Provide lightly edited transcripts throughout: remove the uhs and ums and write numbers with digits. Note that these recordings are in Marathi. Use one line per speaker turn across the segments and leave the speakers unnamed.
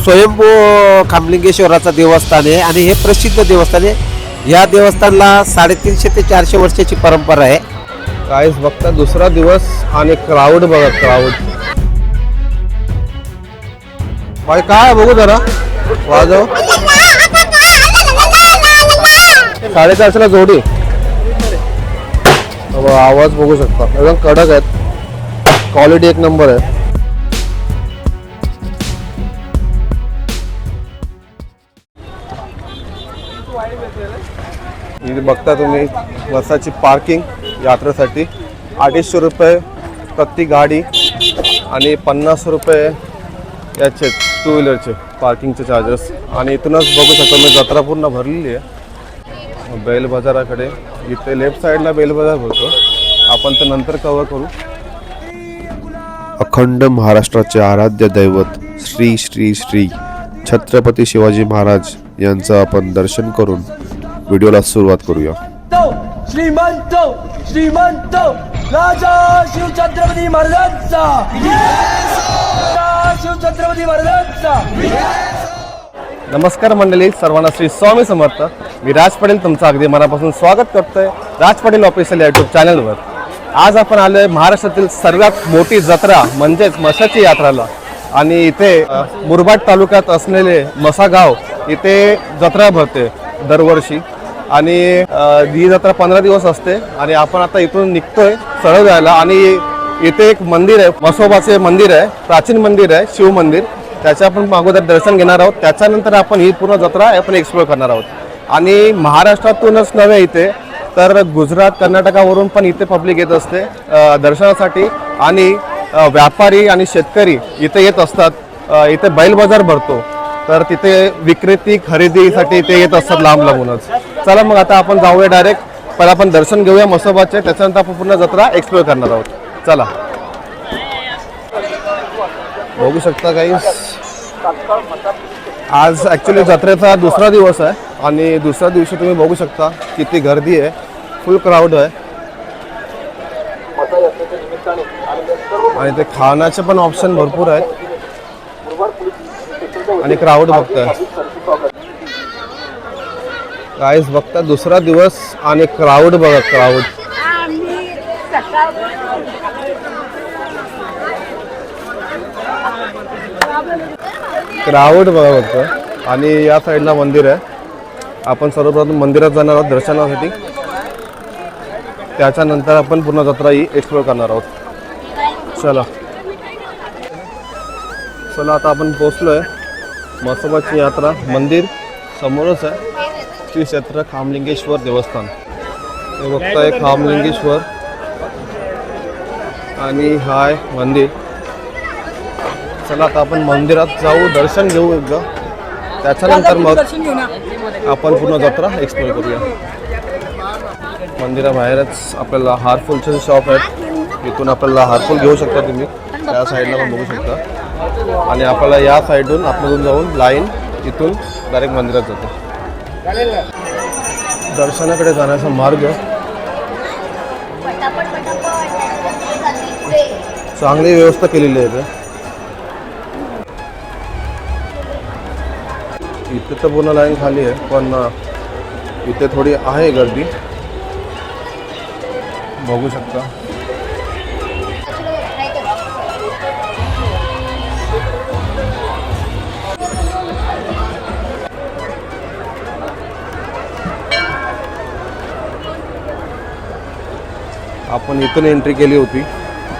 स्वयंभू खामलिंगेश्वराचं देवस्थान आहे आणि हे प्रसिद्ध देवस्थान आहे। या देवस्थानला 350 ते 400 वर्षाची परंपरा आहे।
काहीच बघता दुसरा दिवस आणि क्राऊड बघा, क्राऊड भाई काय बघू जरा वाजव 450 जोडी। आवाज बघू शकता एकदम कडक आहेत, क्वालिटी एक नंबर आहे। इथे बघता तुम्ही बसाची पार्किंग यात्रेसाठी 250 रुपये प्रति गाडी आणि 50 रुपये याचे टू व्हीलरचे पार्किंगचे चार्जेस। आणि इथूनच बघू शकतो मी जत्रा पूर्ण भरलेली आहे। बैल बाजाराकडे इथे लेफ्ट साईडला बैल बाजार भरतो, आपण ते नंतर कव्हर करू।
अखंड महाराष्ट्राचे आराध्य दैवत श्री श्री श्री छत्रपती शिवाजी महाराज यांचं आपण दर्शन करून व्हिडिओला सुरुवात करूया।
श्रीमंत श्रीमंत राजा शिवछत्रपती महाराजांचा, शिवछत्रपती महाराजांचा।
नमस्कार मंडळी, सर्वांना श्री स्वामी समर्थ। मी राज पाटील तुमचं अगदी मनापासून स्वागत करतोय राज पाटील ऑफिशियल यूट्यूब चॅनलवर। आज आपण आलोय महाराष्ट्रातील सर्वात मोठी जत्रा म्हणजेच म्हसाची यात्राला। आणि इथे मुरबाड तालुक्यात असलेले मसा गाव इथे जत्रा भरते दरवर्षी। आणि ही जत्रा 15 दिवस असते। आणि आपण आता इथून निघतोय सरळ जायला आणि इथे एक मंदिर आहे, म्हसोबाचे मंदिर आहे, प्राचीन मंदिर आहे, शिव मंदिर। त्याचं आपण अगोदर दर्शन घेणार आहोत, त्याच्यानंतर आपण ही पूर्ण जत्रा आपण एक्सप्लोर करणार आहोत। आणि महाराष्ट्रातूनच नव्हे इथे तर गुजरात कर्नाटकावरून पण इथे पब्लिक येत असते दर्शनासाठी। आणि व्यापारी आणि शेतकरी इथे येत असतात। इथे बैल बाजार भरतो तर तिथे विक्रेती खरेदीसाठी इथे येत असतात लांब लांबूनच। चला मग आता आपण जाऊया डायरेक्ट, पहिला आपण दर्शन घेऊया म्हसोबाचे, त्याच्यानंतर आपण पूर्ण जत्रा एक्सप्लोर करणार आहोत। चला बघू शकता काही आज ॲक्च्युली जत्रेचा दुसरा दिवस आहे आणि दुसऱ्या दिवशी तुम्ही बघू शकता किती गर्दी आहे, फुल क्राऊड आहे। आणि ते खाण्याचे पण ऑप्शन भरपूर आहेत आणि क्राऊड बघताय गाईज, बघता दुसरा दिवस आणि क्राऊड बघा, क्राऊड क्राऊड बघा बघतो। आणि या साईडला मंदिर आहे, आपण सर्वप्रथम मंदिरात जाणार आहोत दर्शनासाठी, त्याच्यानंतर आपण पूर्ण जत्रा ही एक्सप्लोर करणार आहोत। चला चला आता आपण पोहोचलोय म्हसोबाची यात्रा मंदिर समोरच आहे, श्री क्षेत्र खामलिंगेश्वर देवस्थान। हे बघताय खामलिंगेश्वर आणि हाय मंदिर। चला आता आपण मंदिरात जाऊ, दर्शन घेऊ एकदा, त्याच्यानंतर मग आपण पूर्ण जत्रा एक्सप्लोर करूया। मंदिराबाहेरच आपल्याला हारफुलचे शॉप आहेत, इथून आपल्याला हारफुल घेऊ शकता तुम्ही, त्या साईडला पण बघू शकता। आणि आपल्याला या साईडून आपल्याकडून जाऊन लाईन इथून डायरेक्ट मंदिरात जातो। दर्शनाकडे जाण्याचा मार्ग चांगली व्यवस्था केलेली आहे इथे तर पूर्ण लाईन खाली आहे, पण इथे थोडी आहे गर्दी बघू शकता। आपण इथून एंट्री केली होती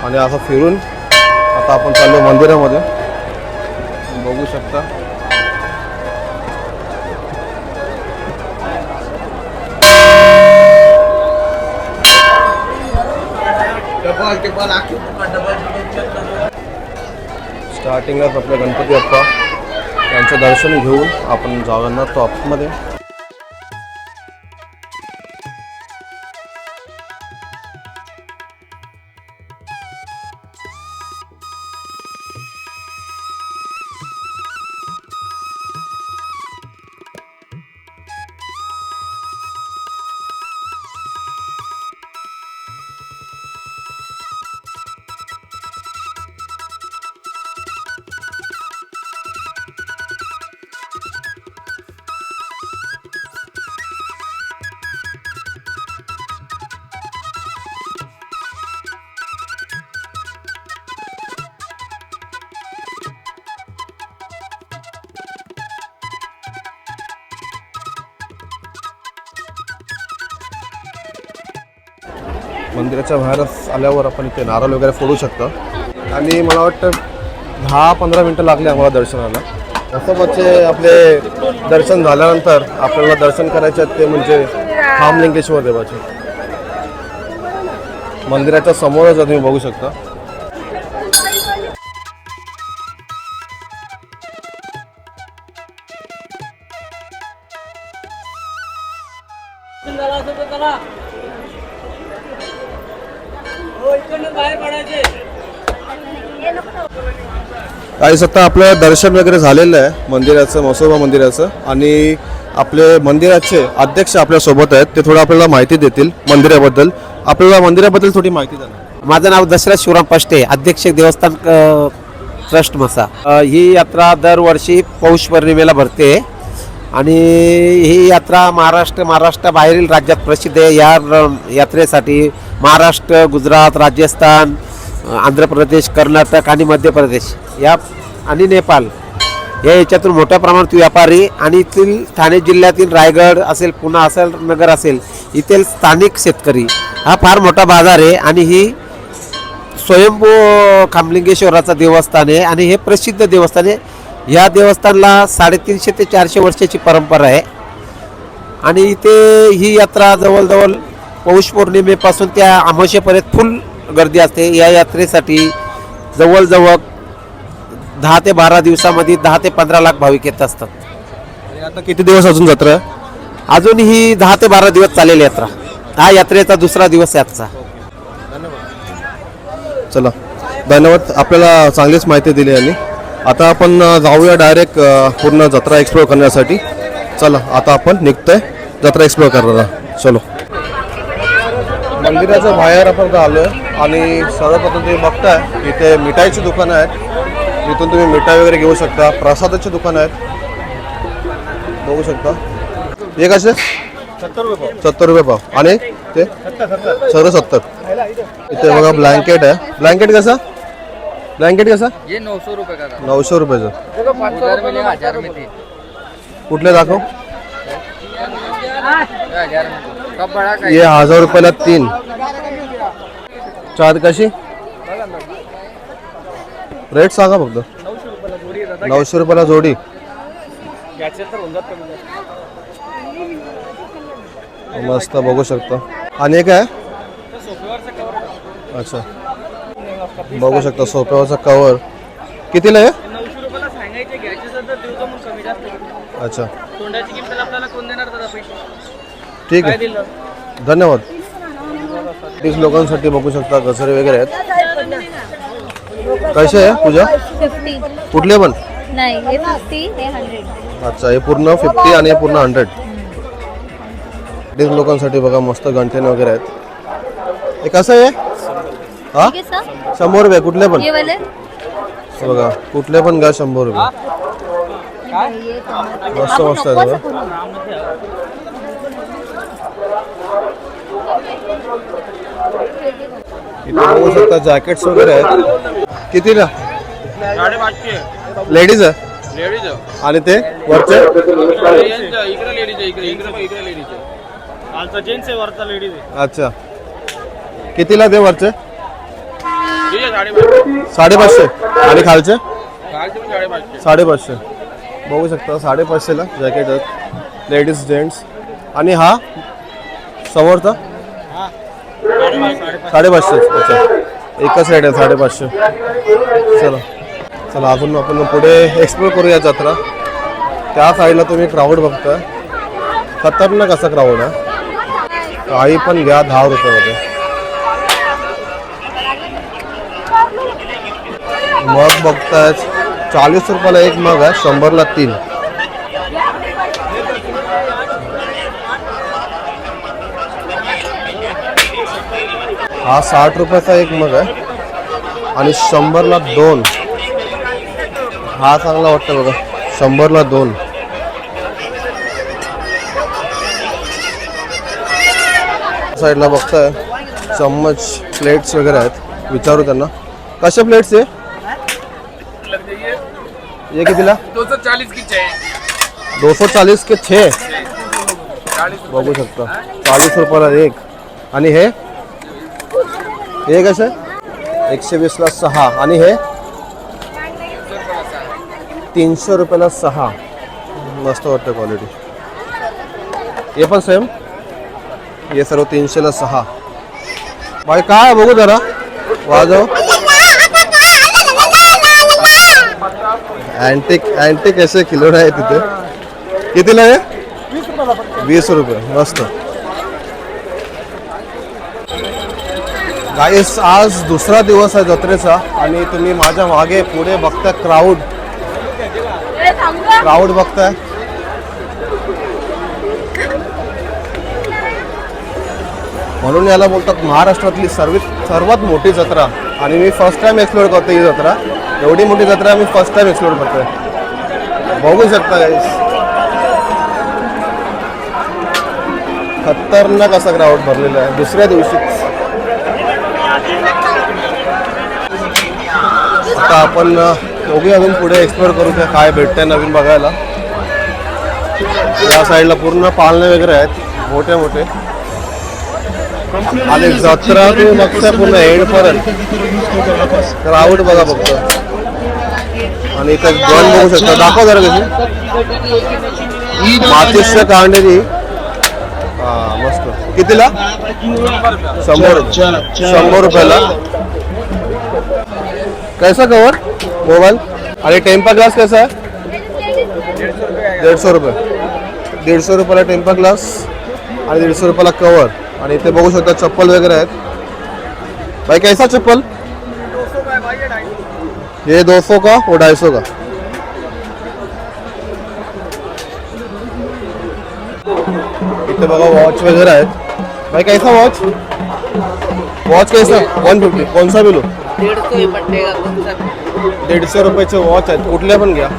आणि असं फिरून आता आपण चाललो मंदिरामध्ये, बघू शकता। स्टार्टिंगलाच आपल्या गणपती बाप्पा यांचं दर्शन घेऊन आपण जाणार तो आतमध्ये। मंदिराच्या बाहेरच आल्यावर आपण इथे नारळ वगैरे फोडू शकतो आणि मला वाटतं 10-15 मिनटं लागली आम्हाला दर्शनाला. मस्तपचे आपले दर्शन झाल्यानंतर आपल्याला दर्शन करायचे आहेत ते म्हणजे खामलिंगेश्वर देवाचे. मंदिराच्या समोरच तुम्ही बघू शकता. काही सत्ता आपलं दर्शन वगैरे झालेलं आहे मंदिराचं, म्हसोबा मंदिराचं. आणि आपले मंदिराचे अध्यक्ष आपल्या सोबत आहेत, ते थोडं आपल्याला माहिती देतील मंदिराबद्दल. आपल्याला मंदिराबद्दल थोडी माहिती द्या.
माझं नाव दशरथ शिवराम पष्टे, अध्यक्ष देवस्थान ट्रस्ट म्हसा. ही यात्रा दरवर्षी पौष पौर्णिमेला भरते आणि ही यात्रा महाराष्ट्राबाहेरील राज्यात प्रसिद्ध आहे. या यात्रेसाठी महाराष्ट्र, गुजरात, राजस्थान, आंध्र प्रदेश, कर्नाटक आणि मध्य प्रदेश या आणि नेपाळ या याच्यातून मोठ्या प्रमाणात व्यापारी आणि येथील ठाणे जिल्ह्यातील रायगड असेल, पुणे असेल, नगर असेल, येथील स्थानिक शेतकरी हा फार मोठा बाजार आहे. आणि ही स्वयंभू खामलिंगेश्वराचं देवस्थान आहे आणि हे प्रसिद्ध देवस्थान आहे. या देवस्थानाला 350 ते 400 वर्षाची परंपरा आहे आणि इथे ही यात्रा जवळजवळ पौष पौर्णिमेपासून त्या अमावस्येपर्यंत फुल गर्दी असते. या यात्रेसाठी जवळजवळ 10 ते 12 दिवसामध्ये 10 ते 15 लाख भाविक येत असतात.
आता किती दिवस अजून जत्रा आहे?
अजून ही 10 ते 12 दिवस चालेल यात्रा. हा यात्रेचा दुसरा दिवस आहे आजचा.
चला, धन्यवाद. आपल्याला चांगलीच माहिती दिली यांनी. आता आपण जाऊया डायरेक्ट पूर्ण जत्रा एक्सप्लोर करण्यासाठी. चला, आता आपण निघतोय जत्रा एक्सप्लोर करायला. चलो. मंदिराच्या बाहेर आपण आलोय आणि सर्वप्रथम तुम्ही बघताय इथे मिठाईची दुकानं आहेत. इथून तुम्ही मिठाई वगैरे घेऊ शकता. प्रसादाची दुकानं आहेत, बघू शकता. हे कसे? 70 रुपये पाव. आणि ते सर्व 70. इथे बघा ब्लँकेट आहे. ब्लँकेट कसा? ब्लँकेट कसा?
ये 900 रुपये का
900 रुपयाचं.
उधर मिलेगा 1000 में 3
कुठले दाखव?
1000 में कब बड़ा का
ये 1000 रुपयाला 3. चार कशी रेट सांगा फक्त. 900 रुपयाला जोडी. मस्त बघू शकता. आणि एक आहे, अच्छा बघू शकता सोफ्यावरचा कवर. कितीला आहे?
900 रुपयाला सांगायचे, घ्यायचे सर तर देऊ मग कमी जास्त.
अच्छा,
तोंडाची किंमत आपल्याला कोण देणार दादा पैसे?
ठीक
काय
आहे,
दिलं?
धन्यवाद. 30 लोकांसाठी बघू शकता गजरे वगैरे आहेत. कसे आहे पूजा?
50
कुठले पण?
नाही, हे 50 हे 100.
अच्छा, हे पूर्ण 50 आणि हे पूर्ण 100. 30 लोकांसाठी बघा मस्त गंठेने वगैरे आहेत. हे कसं आहे? हा,
ठीक आहे सर.
100 रुपये. कुठले पण
ये वाले
हे बघा, कुठले पण घ्या 100 रुपये. मस्त मस्त आहे बघा. इथे बघू शकता जॅकेट्स वगैरे आहेत. कितीला?
550
लेडीज आहे.
लेडीज
आणि ते वरचे
इकडे लेडीज आहे, इकडे लेडीज आहे. आलचा जेंट्स आहे, वरचा लेडीज आहे.
अच्छा, कितीला ते वरचे?
ठीक आहे 550.
550. आणि खालचे
कालचे पण 550.
550. बघू शकता 550ला जॅकेट आहेत, लेडीज जेंट्स. आणि हा समोरचा 550. अच्छा, एकच रेट आहे 550. चला चला, अजून आपण पुढे एक्सप्लोर करूया जत्रा. त्या साईडला तुम्ही क्राऊड बघताय. खतरनाक असा क्राऊड आहे. काही पण घ्या 10 रुपयामध्ये. मग बघताय 40 रुपयाला एक मग आहे, 100ला 3. हा 60 रुपयाचा एक मग आहे आणि 100ला 2. हा चांगला वाटतं बघा, 100ला 2. साईडला बघताय चम्मच प्लेट्स वगैरे आहेत. विचारू त्यांना कशा प्लेट्स आहे. ये कितीला?
240 की चाहिए.
240 के 6. बघू शकता 40 रुपयाला एक. आणि हे हे कसं 120ला 6 आणि हे 300 रुपयाला 6. मस्त वाटतं क्वालिटी. हे पण सेम, हे सर्व 300ला 6. भाई काय बघू जरा वाजव. अँटिक असे किलो आहे तिथे. कितीला आहे? 20 रुपये. मस्त. गाईस आज दुसरा दिवस आहे जत्रेचा आणि तुम्ही माझ्या मागे पुढे बघता क्राऊड बघताय. म्हणून याला बोलतात महाराष्ट्रातली सर्वात मोठी जत्रा. आणि मी फर्स्ट टाइम एक्सप्लोर करतो ही जत्रा. एवढी मोठी जत्रा मी फर्स्ट टाइम एक्सप्लोर करतोय. बघू शकता गाईस खतरनाक असा क्राऊड भरलेला आहे दुसऱ्या दिवशीच. आता आपण दोघे अजून पुढे एक्सप्लोर करू त्या काय भेटतंय नवीन बघायला. या साईडला पूर्ण पाळणे वगैरे आहेत मोठे मोठे. आणि जत्रा तुम्ही बघताय पूर्ण एंडपर्यंत क्राऊड बघा फक्त. आणि इथे गन बघू शकता. दाखव जरा कशी मातीच्या कांड्याची. हा मस्त. कितीला? 100 रुपयाला. कैसा कवर मोबाईल. आणि टेम्पर ग्लास कैसा आहे? 150 रुपये. 150 रुपयाला टेम्पर ग्लास आणि 150 रुपयाला कवर. आणि इथे बघू शकता चप्पल वगैरे आहेत. भाई कैसा चप्पल? ये 200 का और 250 का. इथे बघा वॉच वगैरे आहेत. भाई कैसा वॉच कैसा? 150. कौन सा बिलो? 150 रुपयाचे वॉच आहेत. कुठल्या पण घ्या.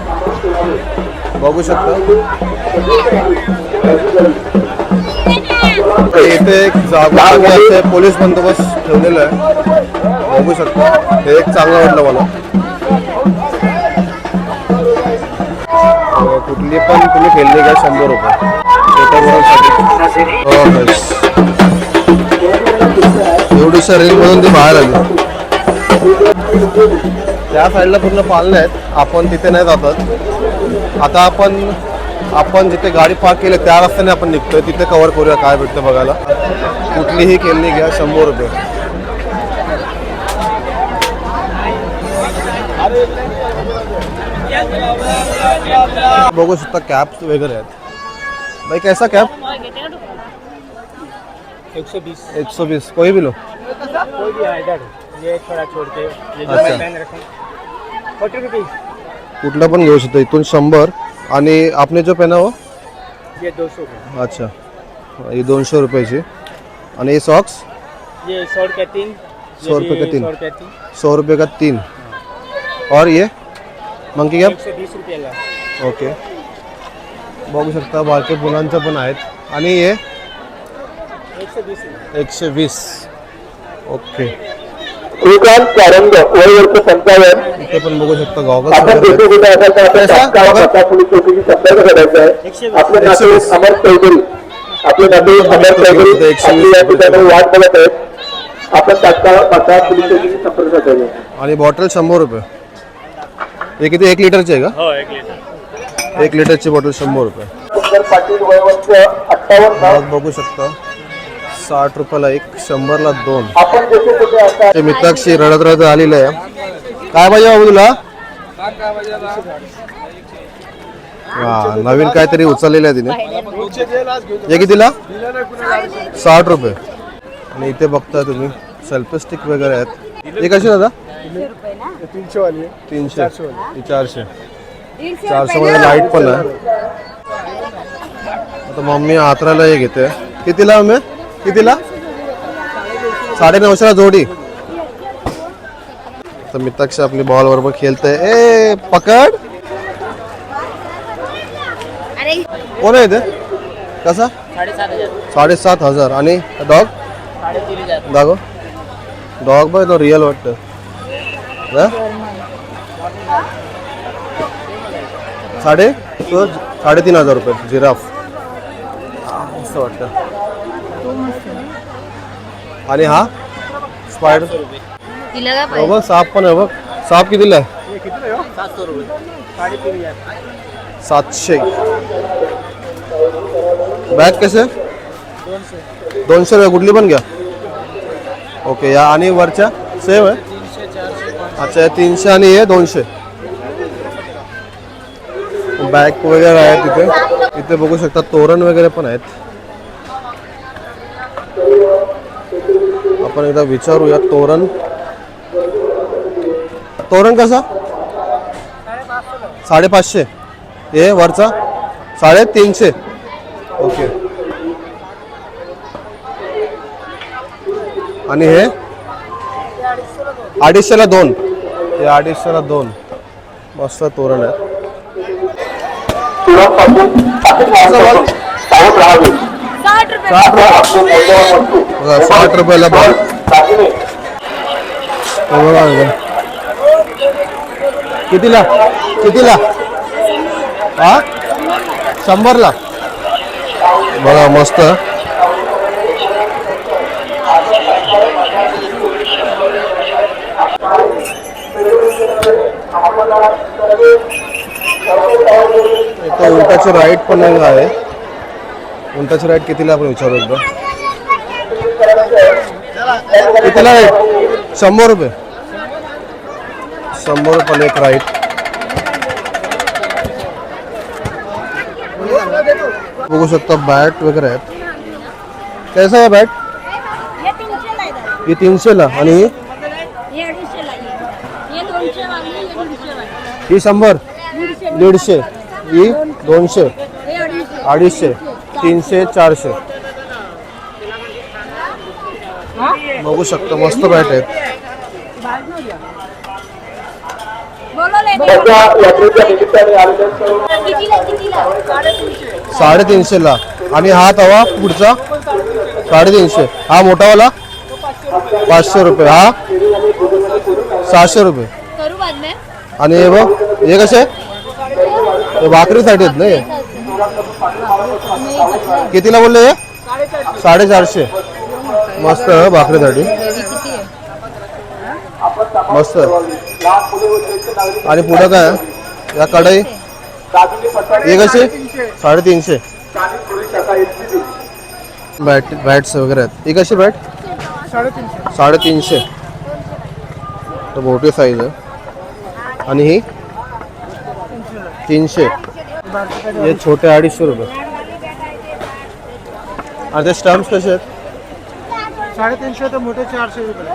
बघू शकता इथे एक जागा पोलीस बंदोबस्त ठेवलेला आहे. बघू शकता हे एक चांगलं वाटलं मला. कुठली पण तुम्ही खेळली घ्या 100 रुपये. एवढीशा रेंजमधून ती बाहेर आली. त्या साईडला पूर्ण पाळणे आहेत. आपण तिथे नाही जातात. आता आपण जिथे गाडी पार्क केली त्या रस्त्याने आपण निघतोय. तिथे कव्हर करूया काय भेटतं बघायला. कुठलीही खेळणी घ्या 100 रुपये. बघू शकता कॅप्स वगैरे आहेत. भाई कैसा कॅप? 120. कोई भी लो. कुठला पण घेऊ शकतो. इथून 100. आणि आपने जो पहना हो
ये 200 का.
अच्छा ये 200 रुपयाची. आणि ये सॉक्स
ये 100 का 3.
100 रुपये का 3.
100
रुपये का 3. और ये मंकी कॅप
120 रुपयाला.
ओके. बघू शकता बारके मुलांचं पण आहेत. आणि हे 120. ओके. इथे पण बघू शकता गॉगल्स आणि बॉटल 100 रुपये. हे किती 1 लिटरची आहे का? 1 लिटरची बॉटल 100 रुपये. बघू शकता 60 रुपयाला 1, 100ला 2. ते मित्राक्षी रडत आलेलं आहे. काय पाहिजे बाबू तुला? हा नवीन काहीतरी उचललेलं आहे तिने. हे कितीला? 60 रुपये. आणि इथे बघता तुम्ही सेल्फी स्टिक वगैरे आहेत. हे कशी दादा? 300 वाली. 300. 400. 400 मध्ये लाईट पण आहे. आता मम्मी आत्राला हे घेते. कितीला मम्मी? कितीला? 950ला जोडी. तर मित्राक्षी आपली बॉल बरोबर खेळते. ए पकड. कोण आहे ते? कसा? 7,500. आणि डॉग? डॉग बघ तो रिअल वाटतं. 3,500 रुपये जिराफ. असं वाटतं. आणि हा स्पायडर
तिला काय
हो
पाहिजे?
बघ साप पण आहे बघ. साप कितीला आहे? 700. बॅग कसे? 200 रुपये. कुठली पण घ्या. ओके. या आणि वरच्या सेम आहे. अच्छा या 300 आणि हे 200. बॅग वगैरे आहे तिथे. इथे बघू शकता तोरण वगैरे पण आहेत. आपण एकदा विचारूया तोरण. तोरण कसा? 550. हे वरचा 350. ओके. आणि हे 250ला 2. हे 250ला 2. मस्त तोरण आहे. 60 रुपयाला बघ. कितीला? हा 100ला. बघा मस्त. इथं उंटाची राईड पण आहे. उंटाची राईड कितीला आपण विचारू एकदा. कितीला राईड? 100 रुपये. 100 रुपयाला एक राईड. बघू शकता बॅट वगैरे आहेत. कैसा आहे बॅट? ही 300ला आणि ही 100. 150. ही 200. 250. 300 400. बघू शकता मस्त बॅट आहेत. 350ला. आणि हा तवा पुढचा 350. हा मोठावाला 500 रुपये. हा 600 रुपये.
करू बाद में?
आणि हे बघ हे कसे? हे भाकरीसाठी आहेत ना हे. कितीला बोलले हे? 450. मस्त भाकरीसाठी. मस्त. आणि पुढं काय? या कढई हे कसे? 350. बॅट्स वगैरे आहेत. ही कशी बॅट? 350. तर मोठी साईज आहे. आणि ही 300. हे छोटे 250 रुपये. आणि ते स्टम्प्स कसे आहेत?
350 तर मोठे 400 रुपये.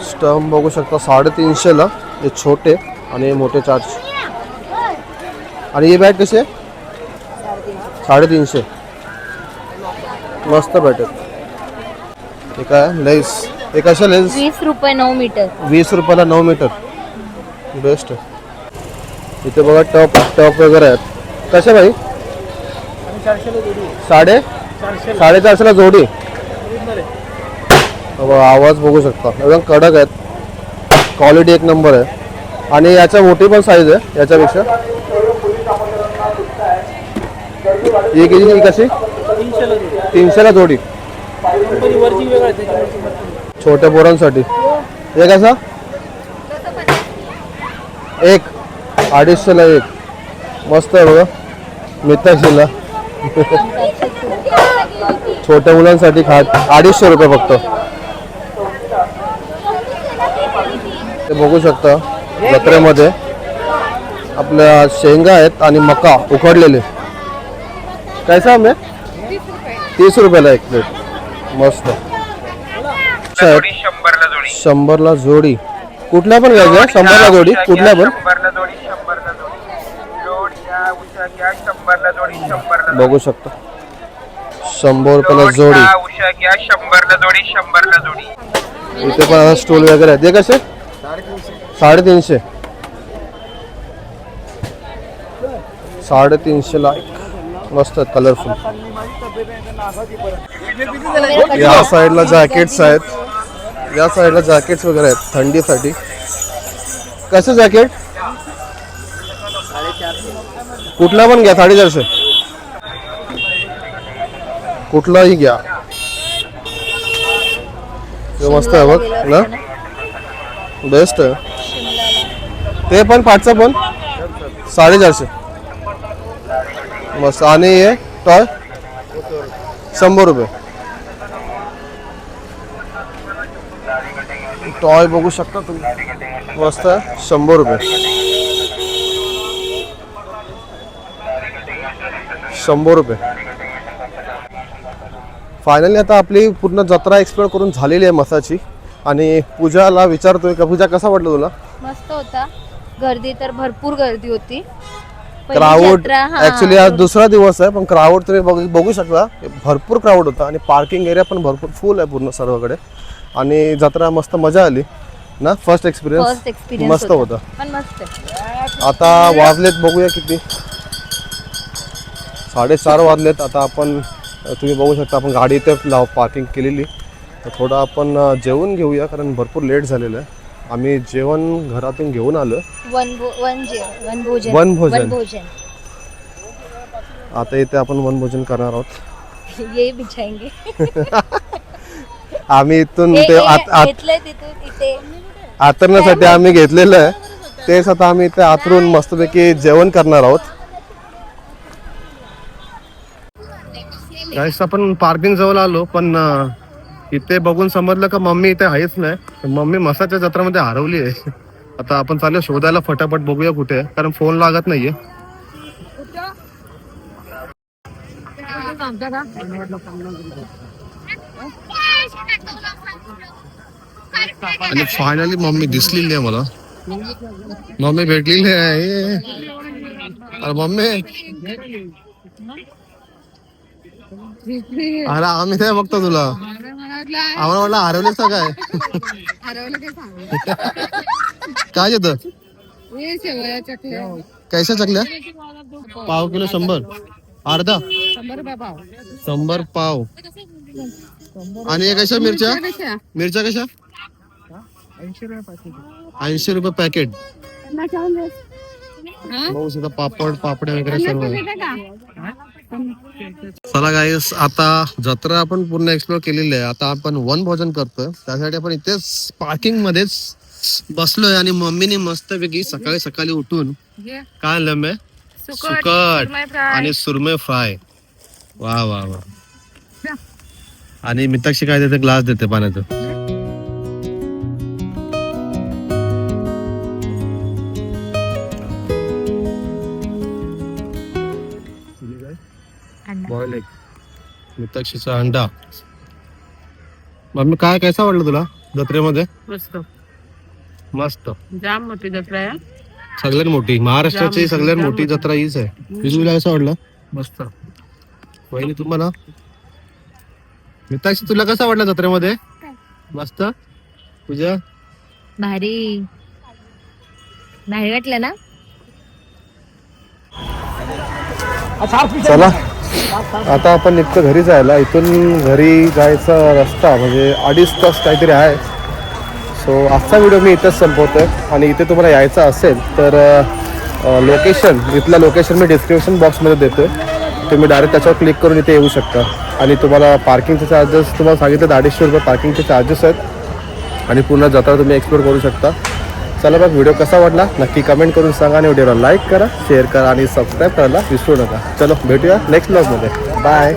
स्टम्प बघू शकता 350ला. हे छोटे आणि हे मोठे 400. आणि ही बॅट कशी आहे? 350. मस्त बॅट आहे. हे काय लेस? हे कशा लेन्स?
20 रुपये 9 मीटर.
20 रुपयाला 9 मीटर. बेस्ट आहे. इथे बघा टॉप वगैरे आहेत. कसे भाई? 450ला जोडी. आवाज बघू शकता एकदम कडक आहेत. क्वालिटी एक नंबर आहे. आणि याच्या मोठी पण साईज आहे याच्यापेक्षा. ही किती? ही कशी? 300ला जोडी. छोट्या पोरांसाठी. हे कसा? एक 250ला एक. मस्त आहे बघा. मित्राशीला छोट्या मुलांसाठी 250 रुपये फक्त. ते बघू शकता जत्रेमध्ये आपल्या शेंगा आहेत आणि मका उकडलेले. कैसा हमें? 30 रुपयाला एक प्लेट. मस्त. 100ला जोडी. कुठल्या पण घ्यायच्या? 100ला जोडी कुठल्या पण. बघू शकता 100 रुपयाला जोडी. इथे पण स्टूल वगैरे आहेत. ते कसे? 350. 350ला मस्त कलरफुल. या साईडला जॅकेट्स आहेत. या साईडला जॅकेट्स वगैरे आहेत थंडीसाठी. कसं जॅकेट? कुठला पण घ्या 450. कुठलाही घ्या. हे मस्त आहे बघ ना, बेस्ट आहे. ते पण पाठचं पण 450 मस्त. आणि हे टॉय 100 रुपये. टॉय बघू शकता तुम्ही, मस्त आहे, 100 रुपये. 100 रुपये. फायनली आता आपली पूर्ण जत्रा एक्सप्लोर करून झालेली आहे मसाची. आणि पूजाला विचारतोय का, पूजा कसा वाटलं तुला?
मस्त होता. गर्दी तर भरपूर गर्दी होती. पहिली
क्राऊड
जत्रा, हा.
ऍक्च्युली आज दुसरा दिवस आहे, पण क्राऊड तुम्ही बघू शकता, भरपूर क्राऊड होता. आणि पार्किंग एरिया पण भरपूर फुल आहे पूर्ण सर्वकडे. आणि जत्रा मस्त मजा आली ना. फर्स्ट एक्सपिरियन्स मस्त होता.
पण मस्त आहे.
आता वाजलेत बघूया किती, 4:30 वाजलेत. आता आपण, तुम्ही बघू शकता, आपण गाडी इथे पार्किंग केलेली. तर थोडं आपण जेवण घेऊया, कारण भरपूर लेट झालेलं आहे. आम्ही जेवण घरातून घेऊन आलो. वनभोजन. आता इथे आपण वनभोजन करणार आहोत.
ये बिछाएंगे.
आम्ही इथून ते
घेतलंय तिथून इथे.
आतरण्यासाठी आम्ही घेतलेलं आहे, तेच आता आम्ही इथे आतरून मस्तपैकी जेवण करणार आहोत. गाईस, आपण पार्किंग जवळ आलो, पण इथे बघून समजलं का मम्मी इथे आहेच नाही. मम्मी मसाच्या जत्रामध्ये हरवली आहे. आता आपण चालू शोधायला, फटाफट बघूया कुठे आहे, कारण फोन लागत नाहीये. आणि फायनली मम्मी दिसलेली आहे मला. मम्मी भेटलेली आहे. अरे मम्मी, अरे आम्ही काय बघतो तुला, आम्हाला वाटलं हरवलेस का काय. काय येतं, कैसा चकल्या? पाव किलो 100, अर्धा 100 पाव. आणि हे कशा मिरच्या कशा? 80 रुपये पॅकेट. पापड पापड्या वगैरे सर्व. चला गाईस, आता जत्रा आपण पूर्ण एक्सप्लोर केलेली आहे. आता आपण वनभोजन करतोय, त्यासाठी आपण इथेच पार्किंग मध्येच बसलोय. आणि मम्मीने मस्तपैकी सकाळी सकाळी उठून काय आणलं मी, सुकट आणि सुरमई फ्राय. वा वा वा. आणि मिताक्षी काय देते, ग्लास देते पाण्याचं. बॉईल एग, मिताक्षीचा अंडा. मम्मी काय, कैसा वाटलं तुला जत्रेमध्ये?
मस्त
मस्त.
जाम मोठी जत्रा आहे.
सगळ्यात मोठी महाराष्ट्राची सगळ्यात मोठी जत्रा हीच आहे. तुला कसं वाटलं?
मस्त.
पहिली तुम्हाला, मिताक्षी तुला कसं वाटलं जत्रेमध्ये? मस्त. तुझ्या
भारी वाटलं ना.
चला, आता आपण निघतो घरी जायला. इथून घरी जायचा रस्ता म्हणजे 2.5 तास काहीतरी आहे. सो आजचा व्हिडिओ मी इथंच संपवतोय. आणि इथे तुम्हाला यायचं असेल तर लोकेशन, इथलं लोकेशन मी डिस्क्रिप्शन बॉक्समध्ये देतोय. तुम्ही डायरेक्ट त्याच्यावर क्लिक करून इथे येऊ शकता. आणि तुम्हाला पार्किंगचे चार्जेस तुम्हाला सांगितलं 250 रुपये पार्किंगचे चार्जेस आहेत. आणि पूर्ण जत्रा तुम्ही एक्सप्लोर करू शकता. चला बघ, व्हिडिओ कसा वाटला नक्की कमेंट करून सांगा. आणि व्हिडिओला लाईक करा, शेअर करा आणि सबस्क्राईब करायला विसरू नका. चलो भेटूया नेक्स्ट ब्लॉगमध्ये. बाय.